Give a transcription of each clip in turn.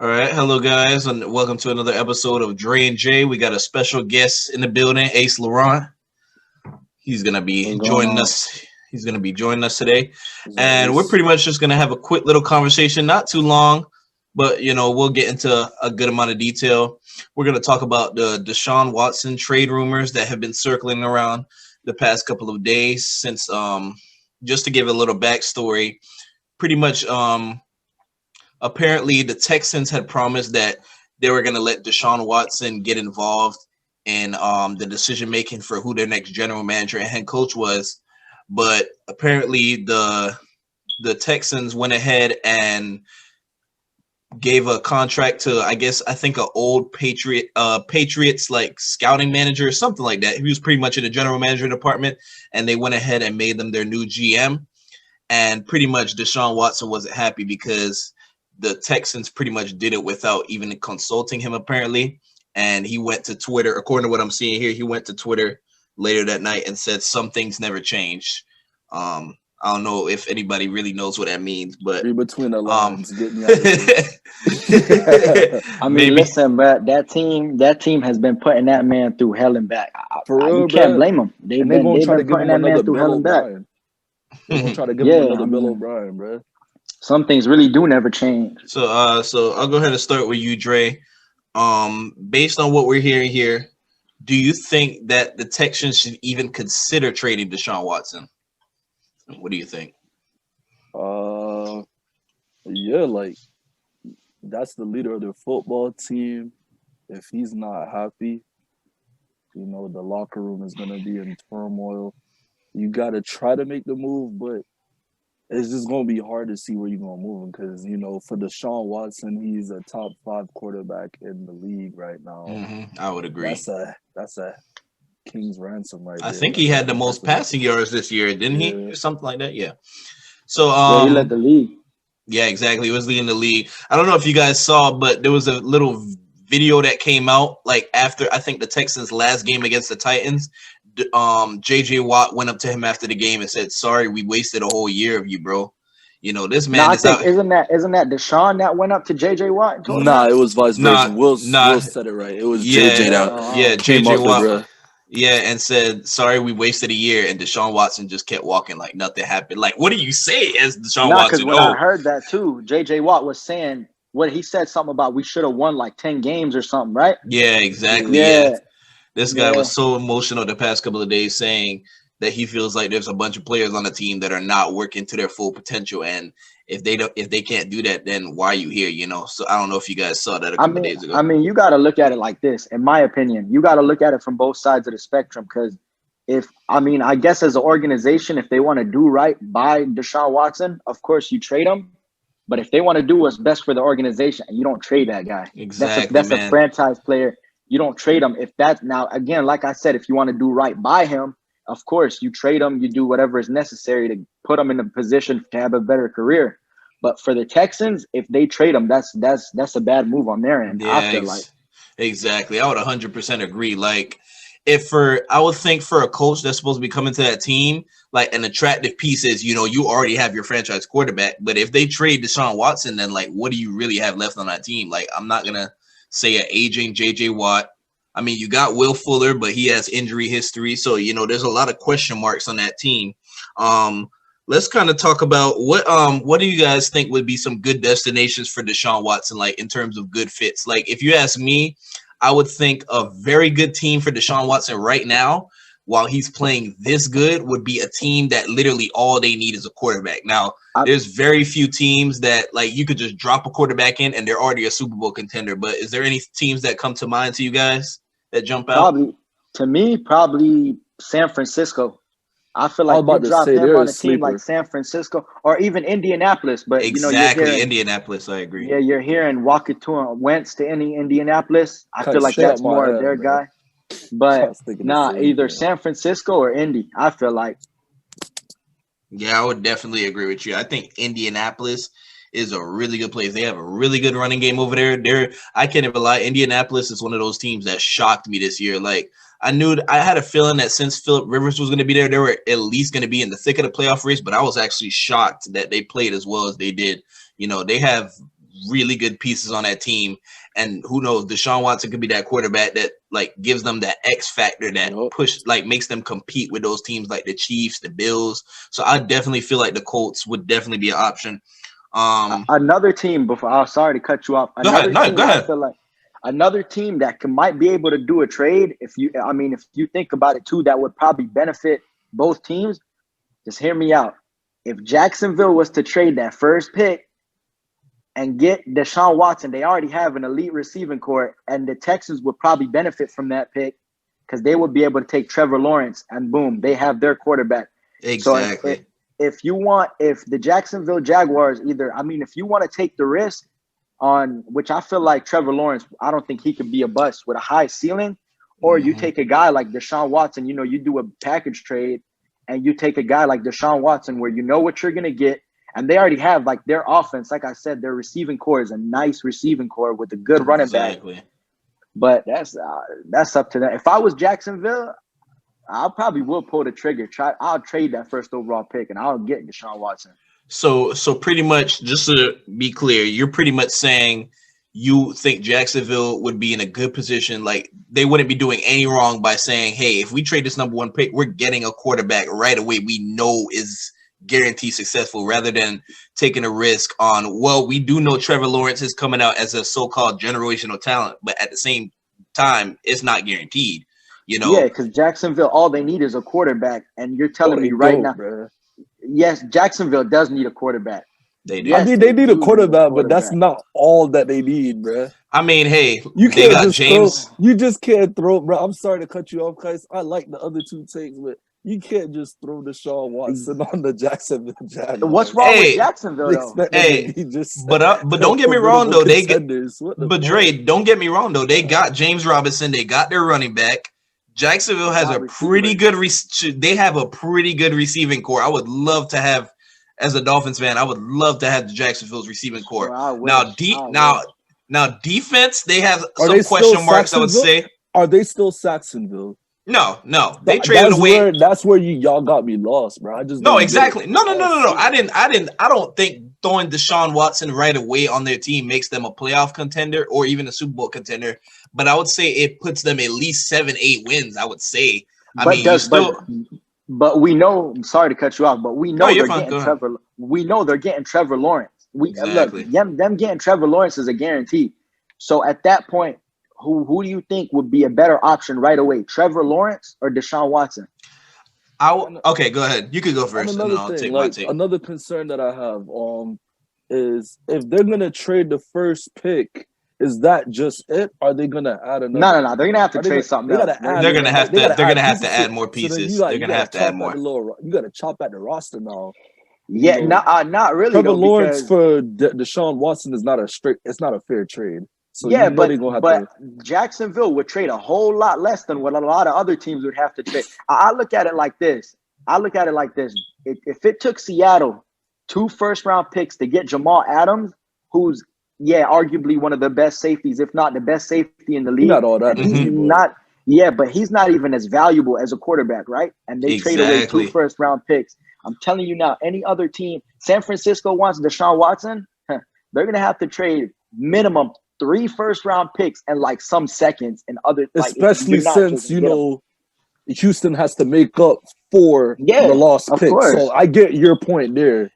All right, hello guys, and welcome to another episode of Dre Jay. We got a special guest in the building, Ace Laurentt. He's gonna be What's going joining on? us. He's gonna be joining us today, Is that and we're Ace? pretty much just gonna have a quick little conversation, not too long, but we'll get into a good amount of detail. We're gonna talk about the Deshaun Watson trade rumors that have been circling around the past couple of days. Since just to give a little backstory, pretty much apparently the Texans had promised that they were going to let Deshaun Watson get involved in the decision making for who their next general manager and head coach was, but apparently the Texans went ahead and gave a contract to I think an old Patriots like scouting manager or something like that. He was pretty much in the general manager department, and they went ahead and made them their new GM. And pretty much Deshaun Watson wasn't happy because the Texans pretty much did it without even consulting him, apparently. And he went to Twitter, according to what I'm seeing here, he went to Twitter later that night and said some things never changed. I don't know if anybody really knows what that means, but Read between the lines. Get me out of here. I mean, maybe. listen, bro. That team has been putting that man through hell and back. For real, You can't bro. blame them. They've And they're been gonna they've try to been give putting him that man another through hell Bill and back. O'Brien. They're gonna try to give him Yeah, another I Bill mean, O'Brien, bro. some things really do never change. So I'll go ahead and start with you, Dre. Based on what we're hearing here, do you think that the Texans should even consider trading Deshaun Watson? What do you think? Uh, yeah, like that's the leader of the football team. If he's not happy, the locker room is gonna be in turmoil. You gotta try to make the move, but it's just gonna be hard to see where you're gonna move him because for Deshaun Watson, he's a top 5 quarterback in the league right now. I would agree. That's a king's ransom right I there. think he That's had the most passing yards this year, didn't he? Yeah. Or something like that. Yeah. So Yeah, he led the league. yeah, exactly. He was leading the league. I don't know if you guys saw, but there was a little video that came out like after I think the Texans' last game against the Titans. JJ Watt went up to him after the game and said, "Sorry, we wasted a whole year of you, bro. This No, man I is think out." isn't that Deshaun that went up to JJ Watt and told him Nah, that? it was vice versa. Nah, Will nah. said it right. It was JJ Yeah, that yeah. Oh, came JJ up to Watt. bruh. Yeah, and said, "Sorry, we wasted a year." And Deshaun Watson just kept walking like nothing happened. Like, what do you say as Deshaun nah, because Watson? when I heard that too, JJ Watt was saying what he said something about we should have won like 10 games or something, right? Yeah, exactly. Yeah. Yeah. Yeah, This guy yeah. was so emotional the past couple of days saying that he feels like there's a bunch of players on the team that are not working to their full potential. And if they can't do that, then why are you here? So I don't know if you guys saw that a I couple of mean, days ago. I mean, you got to look at it like this. In my opinion, you got to look at it from both sides of the spectrum. Because I guess as an organization, if they want to do right by Deshaun Watson, of course you trade him. But if they want to do what's best for the organization, you don't trade that guy. Exactly, That's a man. franchise player. You don't trade him. If that's now again, like I said, if you want to do right by him, of course you trade him. You do whatever is necessary to put him in a position to have a better career. But for the Texans, if they trade him, that's a bad move on their end. Yeah, I feel like. exactly. I would 100% agree. Like, I would think for a coach that's supposed to be coming to that team, like an attractive piece is, you already have your franchise quarterback. But if they trade Deshaun Watson, then like, what do you really have left on that team? Like, I'm not gonna say an aging JJ Watt. I mean, you got Will Fuller, but he has injury history, so there's a lot of question marks on that team. Let's kind of talk about what do you guys think would be some good destinations for Deshaun Watson, like in terms of good fits? Like, if you ask me, I would think a very good team for Deshaun Watson right now, while he's playing this good, would be a team that literally all they need is a quarterback. Now, there's very few teams that like you could just drop a quarterback in and they're already a Super Bowl contender. But is there any teams that come to mind to you guys that jump out? Probably San Francisco. I feel I was like you about to drop say him they're on a a team like sleeper. San Francisco or even Indianapolis. But you're Exactly, hearing, Indianapolis. I agree. yeah, you're hearing Walker to Wentz to any Indianapolis. I feel Cut like straight up that's my more of head, their bro. guy. I But was thinking the nah, same either thing. San Francisco or Indy. I feel like. Yeah, I would definitely agree with you. I think Indianapolis is a really good place. They have a really good running game over there. I can't even lie. Indianapolis is one of those teams that shocked me this year. Like, I had a feeling that since Phillip Rivers was going to be there, they were at least going to be in the thick of the playoff race. But I was actually shocked that they played as well as they did. They have really good pieces on that team. And who knows, Deshaun Watson could be that quarterback that like gives them that X factor that makes them compete with those teams like the Chiefs, the Bills. So I definitely feel like the Colts would definitely be an option. Another team sorry to cut you off. Go ahead. I feel like another team that might be able to do a trade. If you think about it too, that would probably benefit both teams. Just hear me out. If Jacksonville was to trade that first pick and get Deshaun Watson, they already have an elite receiving core, and the Texans would probably benefit from that pick because they would be able to take Trevor Lawrence, and boom, they have their quarterback. Exactly. So if the Jacksonville Jaguars if you want to take the risk on, which I feel like Trevor Lawrence, I don't think he could be a bust with a high ceiling, or you take a guy like Deshaun Watson, you do a package trade and you take a guy like Deshaun Watson where you know what you're going to get. And they already have like their offense. Like I said, their receiving core is a nice receiving core with a good running back. But that's up to them. If I was Jacksonville, I probably will pull the trigger. I'll trade that first overall pick and I'll get Deshaun Watson. So pretty much, just to be clear, you're pretty much saying you think Jacksonville would be in a good position. Like they wouldn't be doing any wrong by saying, hey, if we trade this number one pick, we're getting a quarterback right away we know is guaranteed successful, rather than taking a risk on, well, we do know Trevor Lawrence is coming out as a so-called generational talent, but at the same time, it's not guaranteed, Yeah, because Jacksonville, all they need is a quarterback, and you're telling me right now, bro. Yes, Jacksonville does need a quarterback. They do. Yes, they need a quarterback, but that's not all that they need, bro. I mean, hey, you can't got James. You just can't throw, bro. I'm sorry to cut you off, guys. I like the other two takes, but you can't just throw Deshaun Watson on the Jacksonville Jaguars. What's wrong with Jacksonville, though? Hey, but don't get me wrong, though. Dre, don't get me wrong, though. They got James Robinson. They got their running back. Jacksonville has a pretty good. They have a pretty good receiving core. I would love to have, as a Dolphins fan, I would love to have the Jacksonville's receiving core. Now defense, they have some question marks. I would say. Are they still Saxonville? No. They traded away. That's where y'all got me lost, bro. I just exactly. No. I don't think throwing Deshaun Watson right away on their team makes them a playoff contender or even a Super Bowl contender. But I would say it puts them at least 7-8 wins. I would say. But we know. I'm sorry to cut you off, but we know they're getting Trevor. We know they're getting Trevor Lawrence. Exactly. Look, them getting Trevor Lawrence is a guarantee. So at that point, who do you think would be a better option right away, Trevor Lawrence or Deshaun Watson? Okay, go ahead. You could go first, and I'll take my take. Another concern that I have is if they're gonna trade the first pick, is that just it? Are they gonna add another? No. They're gonna have to trade something else. They're gonna have to add more pieces. They're gonna have to add more. You gotta chop at the roster now. Yeah, not really. Trevor Lawrence for Deshaun Watson is not a fair trade. So yeah, but Jacksonville would trade a whole lot less than what a lot of other teams would have to trade. I look at it like this. If it took Seattle 2 first-round picks to get Jamal Adams, who's arguably one of the best safeties, if not the best safety in the league. Not all that. But he's not even as valuable as a quarterback, right? And they trade away 2 first-round picks. I'm telling you now, any other team, San Francisco wants Deshaun Watson, they're gonna have to trade minimum 3 first-round picks and like some seconds and other. Especially since Houston has to make up for the lost pick. So I get your point there.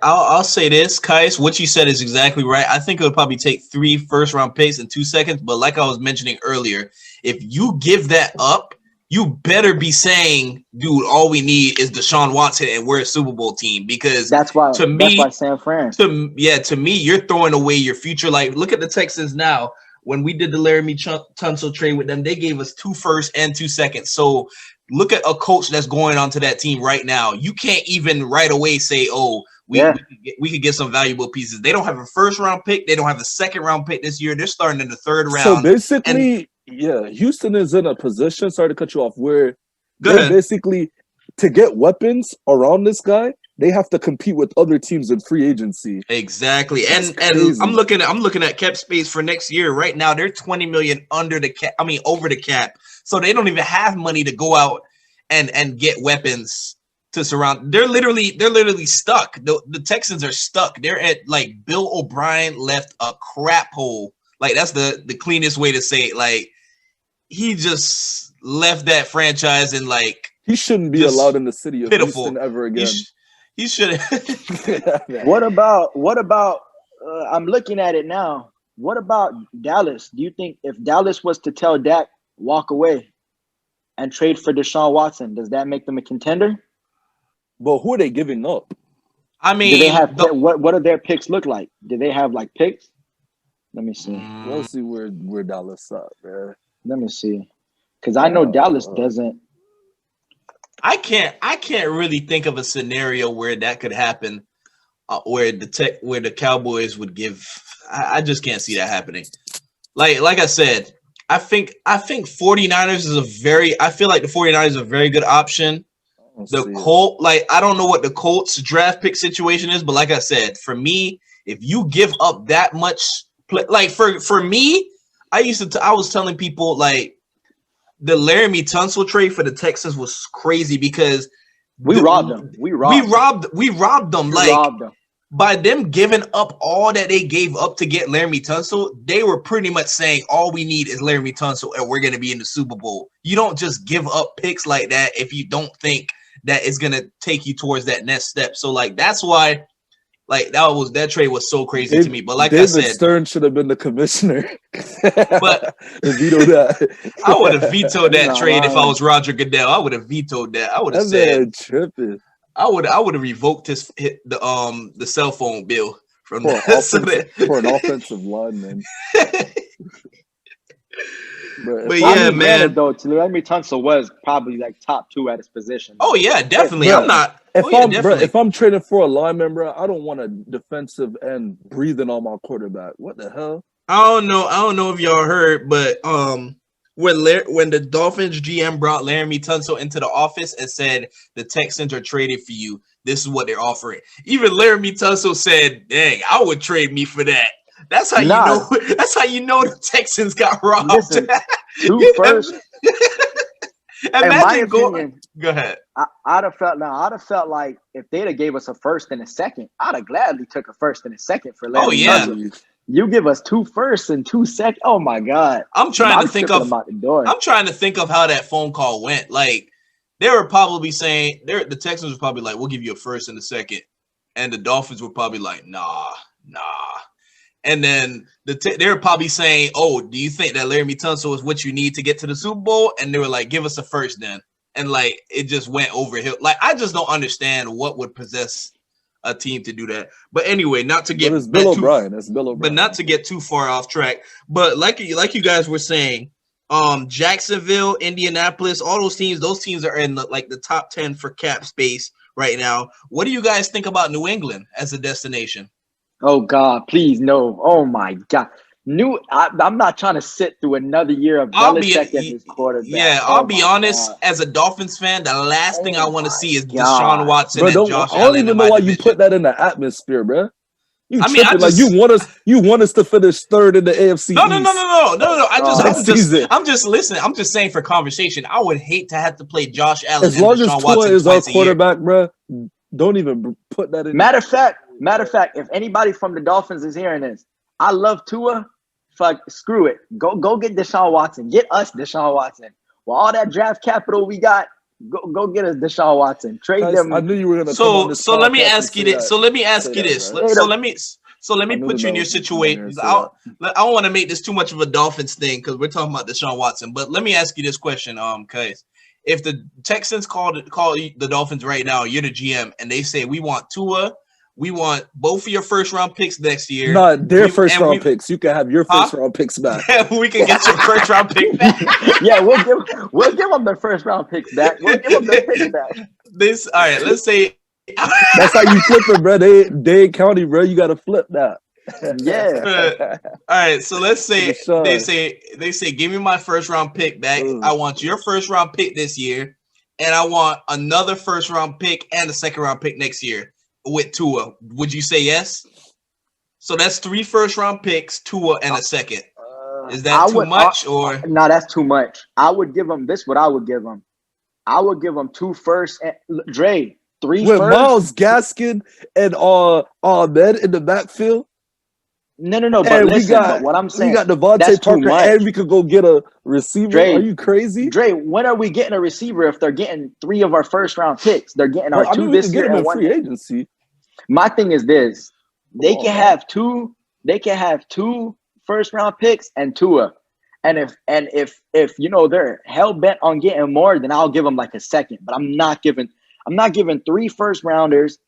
I'll say this, Kais. What you said is exactly right. I think it would probably take 3 first-round picks in 2 seconds. But like I was mentioning earlier, if you give that up, you better be saying, dude, all we need is Deshaun Watson and we're a Super Bowl team. Because that's why San Fran. To me, you're throwing away your future. Like, look at the Texans now. When we did the Laramie Tunsil trade with them, they gave us 2 firsts and 2 seconds. So look at a coach that's going onto that team right now. You can't even right away say, oh, we could get some valuable pieces. They don't have a first-round pick. They don't have a second-round pick this year. They're starting in the 3rd round. So basically, Houston is in a position, sorry to cut you off, where basically, to get weapons around this guy, they have to compete with other teams in free agency. Exactly. And I'm looking at cap space for next year. Right now, they're $20 million over the cap. So they don't even have money to go out and get weapons to surround. They're literally stuck. The Texans are stuck. They're at like Bill O'Brien left a crap hole. Like that's the cleanest way to say it. Like he just left that franchise and like he shouldn't be allowed in the city of pitiful. Houston ever again. He should. What about? I'm looking at it now. What about Dallas? Do you think if Dallas was to tell Dak walk away and trade for Deshaun Watson, does that make them a contender? But who are they giving up? I mean, do they have what do their picks look like? Do they have like picks? Let me see. Let's see where Dallas at, man. Let me see, because I know Dallas doesn't. I can't really think of a scenario where that could happen, where the Cowboys would give. I just can't see that happening. Like I said, I think 49ers is I feel like the 49ers is a very good option. The Colt, like I don't know what the Colts draft pick situation is, but like I said, for me, if you give up that much play, like for me, I was telling people like the Laramie Tunsil trade for the Texans was crazy because we robbed them. We robbed them. By them giving up all that they gave up to get Laramie Tunsil, they were pretty much saying all we need is Laramie Tunsil and we're going to be in the Super Bowl. You don't just give up picks like that if you don't think that it's going to take you towards that next step. So like that's why like that trade was so crazy to me. But like David I said, Stern should have been the commissioner. But veto that. I would have vetoed that trade if I was Roger Goodell. I would have vetoed that. I would have said tripping. I would have revoked the cell phone bill from for an offensive lineman. But yeah, man. Though Laramie Tunsil was probably like top 2 at his position. Oh yeah, definitely. If I'm trading for a lineman, bro, I don't want a defensive end breathing on my quarterback. What the hell? I don't know if y'all heard, but when the Dolphins GM brought Laramie Tunsil into the office and said the Texans are traded for you, this is what they're offering. Even Laramie Tunsil said, "Dang, I would trade me for that." That's how you know. That's how you know the Texans got robbed. Listen, 2 first. Imagine going. Go ahead. I'd have felt like if they'd have gave us a first and a second, I'd have gladly took a first and a second for Laramie Tunsil. You give us 2 firsts and 2 seconds. Oh my God! I'm trying to think of how that phone call went. Like they were probably saying, the Texans were probably like, "We'll give you a first and a second," and the Dolphins were probably like, "Nah." And then they were probably saying, "Oh, do you think that Laramie Tunsil is what you need to get to the Super Bowl?" And they were like, "Give us a first then." And like it just went over hill. Like I just don't understand what would possess a team to do that. But anyway, not to get Bill O'Brien. That's Bill O'Brien. But not to get too far off track. But like you guys were saying, Jacksonville, Indianapolis, all those teams are in the top 10 for cap space right now. What do you guys think about New England as a destination? Oh God, please no. Oh my God. I'm not trying to sit through another year of Belichick as his quarterback. Yeah, I'll be honest. God. As a Dolphins fan, the last thing I want to see is Deshaun Watson and Josh Allen. I don't even know why you put that in the atmosphere, bro. You want us to finish third in the AFC. No. I'm just listening. I'm just saying for conversation. I would hate to have to play Josh Allen. As long as Tua is our quarterback, bro, don't even put that in. Matter of fact, if anybody from the Dolphins is hearing this, I love Tua. Fuck, screw it. Go get Deshaun Watson. Get us Deshaun Watson. Well, all that draft capital we got, go get us Deshaun Watton. Trade them. I knew you were gonna. So let me ask you this. So let me put you in your situation. I don't want to make this too much of a Dolphins thing because we're talking about Deshaun Watson. But let me ask you this question, cause if the Texans call the Dolphins right now, you're the GM, and they say we want Tua. We want both of your first round picks next year. Not their first round picks. You can have your first round picks back. We can get your first round pick back. Yeah, we'll give them their first round picks back. We'll give them their picks back. All right, let's say that's how you flip it, bro. Dade County, bro. You got to flip that. Yeah. All right, so let's say they say give me my first round pick back. I want your first round pick this year, and I want another first round pick and a second round pick next year. With Tua, would you say yes? So that's 3 first round picks, Tua, and a second. Is that too much or no? That's too much. I would give them this. What I would give them, I would give them 2 firsts. And Dre, 3 with first. Myles Gaskin and Ahmed in the backfield. No. But And listen, but what I'm saying, we got that's Devontae too Parker, much. and we could go get a receiver. Dre, Are you crazy? Dre, when are we getting a receiver if they're getting 3 of our first round picks? They're getting our 2 we this could year get him and in 1. free agency. My thing is this: they Come can on, have 2. They can have 2 first round picks and Tua. And if they're hell bent on getting more, then I'll give them like a second. But I'm not giving 3 first rounders,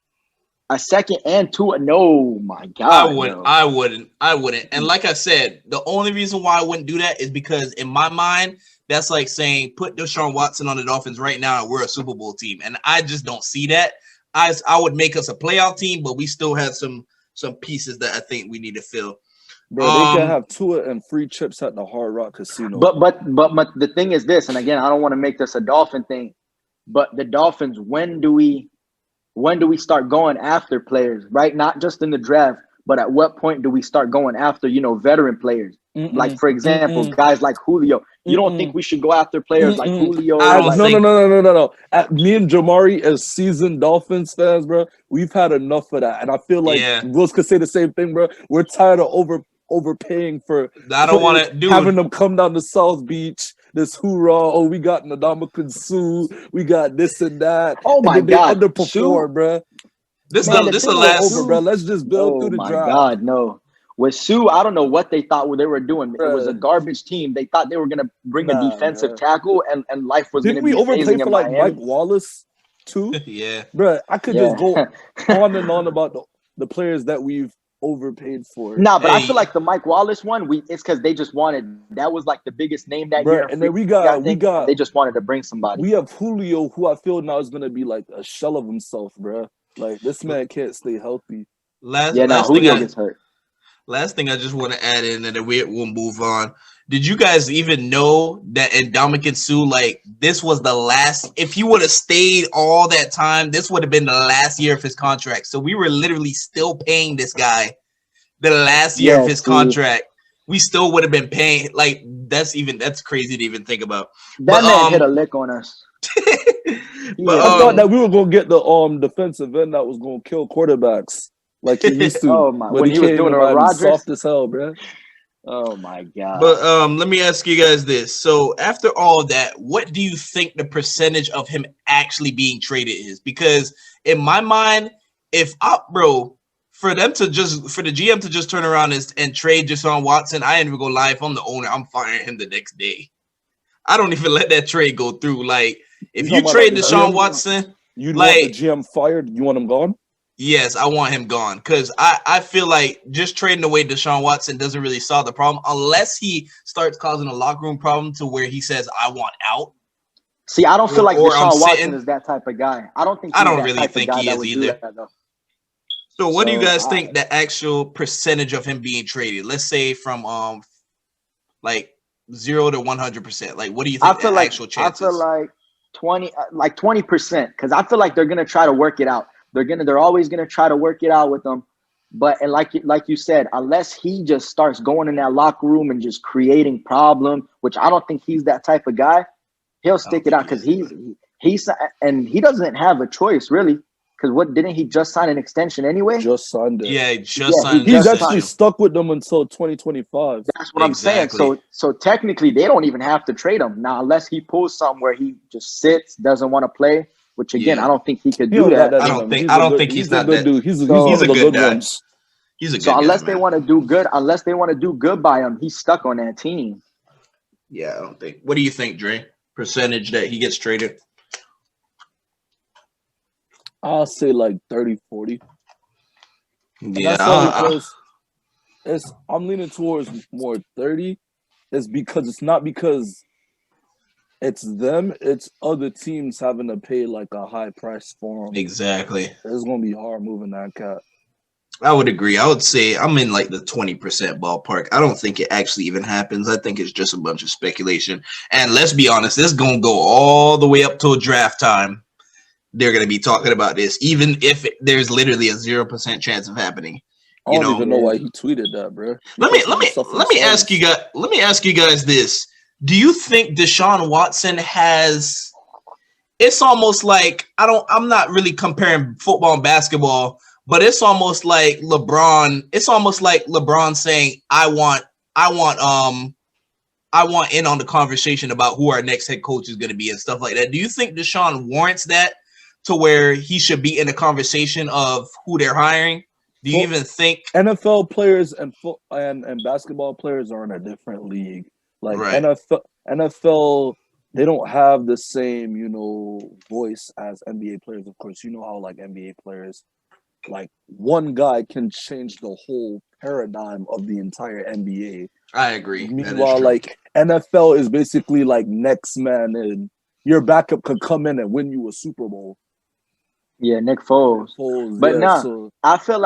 a second, and 2. No, my God, I wouldn't. And like I said, the only reason why I wouldn't do that is because in my mind, that's like saying put Deshaun Watson on the Dolphins right now and we're a Super Bowl team. And I just don't see that. I would make us a playoff team, but we still have some pieces that I think we need to fill. Bro, they can have Tua and free chips at the Hard Rock Casino. But the thing is this, and again, I don't want to make this a Dolphin thing, but the Dolphins, when do we start going after players, right? Not just in the draft, but at what point do we start going after, veteran players? Like, for example, guys like Julio. You don't think we should go after players like Julio? No. Me and Jamari, as seasoned Dolphins fans, bro, we've had enough of that. And I feel like Wills could say the same thing, bro. We're tired of overpaying for I don't want to having them come down to South Beach. This hoorah! Oh, we got Ndamukong Suh. We got this and that. Oh my God! They underperform, bro. This is the last over, bro. Let's just build through the draft. Oh my God, no. With Suh, I don't know what they thought they were doing. It was a garbage team. They thought they were gonna bring a defensive tackle, and life was gonna be amazing. Didn't we overpay for like Mike Wallace too? Yeah, bro. I could just go on and on about the players that we've overpaid for. Nah, but I feel like the Mike Wallace one, it's because they just wanted, that was like the biggest name that year. And then we got they just wanted to bring somebody. We have Julio, who I feel now is gonna be like a shell of himself, bro. Like this man can't stay healthy. Julio gets hurt. Last thing I just want to add in, and then we'll move on. Did you guys even know that Ndamukong Suh, like, this was the last, if he would have stayed all that time, this would have been the last year of his contract. So we were literally still paying this guy the last year of his contract. We still would have been paying. Like, that's crazy to even think about. That man hit a lick on us. But I thought that we were going to get the defensive end that was going to kill quarterbacks like he used to. Oh my! When he was doing a Rodgers, soft as hell, bro. Oh my God! But let me ask you guys this: so after all that, what do you think the percentage of him actually being traded is? Because in my mind, for the GM to just turn around and trade Deshaun Watson, I ain't even gonna lie. If I'm the owner, I'm firing him the next day. I don't even let that trade go through. Like, if you trade Deshaun Watson, you'd want the GM fired. You want him gone? Yes, I want him gone because I feel like just trading away Deshaun Watson doesn't really solve the problem unless he starts causing a locker room problem to where he says, I want out. See, I don't feel like Deshaun Watson is that type of guy. I don't really think he is either. So what do you guys think the actual percentage of him being traded? Let's say from like 0 to 100%. Like, what do you think the actual chances? I feel like 20%, because I feel like they're gonna try to work it out. They're always gonna try to work it out with them. But and like you said, unless he just starts going in that locker room and just creating problem, which I don't think he's that type of guy, he'll stick it out because he doesn't have a choice really. Because didn't he just sign an extension anyway? Just signed it. Yeah, signed it. He's actually stuck with them until 2025. That's what I'm saying. So technically, they don't even have to trade him now, unless he pulls something where he just sits, doesn't want to play. Which again, I don't think he could do that. I don't think he's not that dude. He's a good guy. He's a good guy. So unless they man. want to do good by him, he's stuck on that team. Yeah, I don't think. What do you think, Dre? Percentage that he gets traded? I'll say like 30-40. Yeah, I'm leaning towards more 30. It's not because it's them, it's other teams having to pay like a high price for them. Exactly. It's gonna be hard moving that cat. I would agree. I would say I'm in like the 20% ballpark. I don't think it actually even happens. I think it's just a bunch of speculation. And let's be honest, this is gonna go all the way up till draft time. They're going to be talking about this, even if there's literally a 0% chance of happening. I don't even know why he tweeted that, bro. Let me ask you guys this: do you think Deshaun Watson has it's almost like I'm not really comparing football and basketball, but it's almost like LeBron. It's almost like LeBron saying, I want in on the conversation about who our next head coach is going to be and stuff like that. Do you think Deshaun warrants that to where he should be in the conversation of who they're hiring? Do you even think NFL players and basketball players are in a different league? Like right. NFL, they don't have the same, voice as NBA players. Of course, you know how like NBA players, like one guy can change the whole paradigm of the entire NBA. I agree. Meanwhile, like NFL is basically like next man in. Your backup could come in and win you a Super Bowl. Yeah, Nick Foles. But yeah, I feel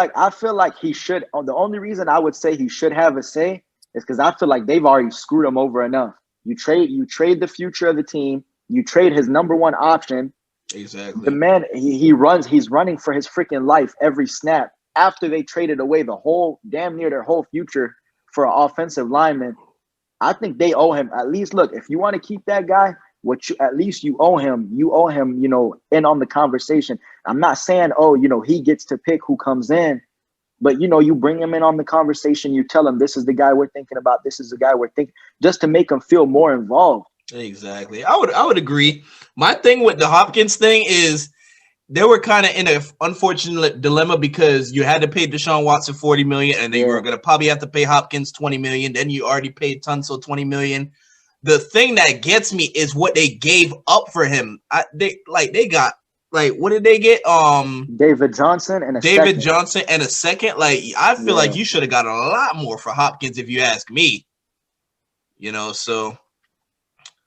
like he should. The only reason I would say he should have a say is because I feel like they've already screwed him over enough. You trade the future of the team. You trade his number one option. Exactly. The man, he's running for his freaking life every snap. After they traded away damn near their whole future for an offensive lineman, I think they owe him at least. Look, if you want to keep that guy, at least you owe him. You owe him, in on the conversation. I'm not saying, he gets to pick who comes in, but you bring him in on the conversation. You tell him this is the guy we're thinking about. This is the guy we're thinking, just to make him feel more involved. Exactly. I would agree. My thing with the Hopkins thing is they were kind of in an unfortunate dilemma because you had to pay Deshaun Watson $40 million, and they were going to probably have to pay Hopkins $20 million. Then you already paid Tunsil $20 million. The thing that gets me is what they gave up for him. They got what did they get? David Johnson and a second. Like I feel like you should have got a lot more for Hopkins if you ask me. So.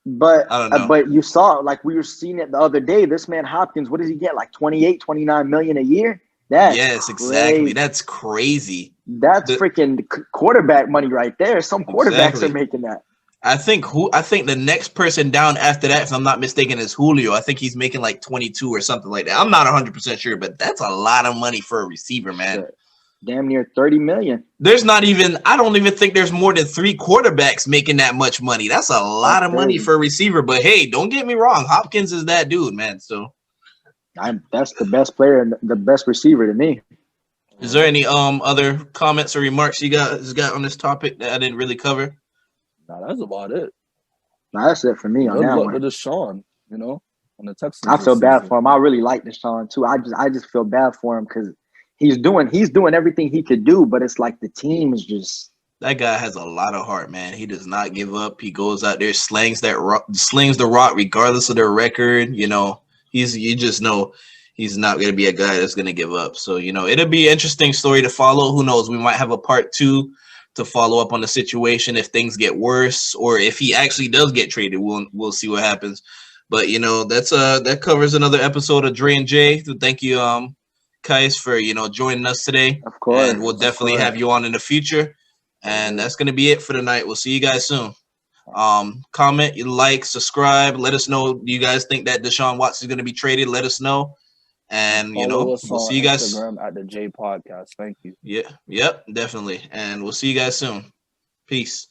But I don't know. But you saw, like we were seeing it the other day. This man Hopkins, what does he get? Like 28, 29 million a year? Exactly. That's crazy. That's freaking quarterback money right there. Some quarterbacks are making that. I think the next person down after that, if I'm not mistaken, is Julio. I think he's making like 22 or something like that. I'm not 100% sure, but that's a lot of money for a receiver, man. Shit. Damn near 30 million. I don't even think there's more than 3 quarterbacks making that much money. That's a lot of money for a receiver. But hey, don't get me wrong. Hopkins is that dude, man. So that's the best player and the best receiver to me. Is there any other comments or remarks you guys got on this topic that I didn't really cover? Nah, that's about it. Nah, that's it for me on that one. Good luck with Deshaun, on the Texans. I feel bad for him. I really like Deshaun too. I just feel bad for him because he's doing everything he could do, but it's like the team is just. That guy has a lot of heart, man. He does not give up. He goes out there, slings the rock, regardless of their record. You just know he's not going to be a guy that's going to give up. So it'll be an interesting story to follow. Who knows? We might have a part 2 to follow up on the situation if things get worse, or if he actually does get traded. We'll see what happens. But that covers another episode of Dre and Jay. So thank you, Kais, for joining us today. Of course, and we'll definitely have you on in the future. And that's gonna be it for tonight. We'll see you guys soon. Comment, like, subscribe. Let us know. Do you guys think that Deshaun Watson is gonna be traded? Let us know. And we'll see you guys. Instagram at the J Podcast. Thank you. Yeah. Yep. Definitely. And we'll see you guys soon. Peace.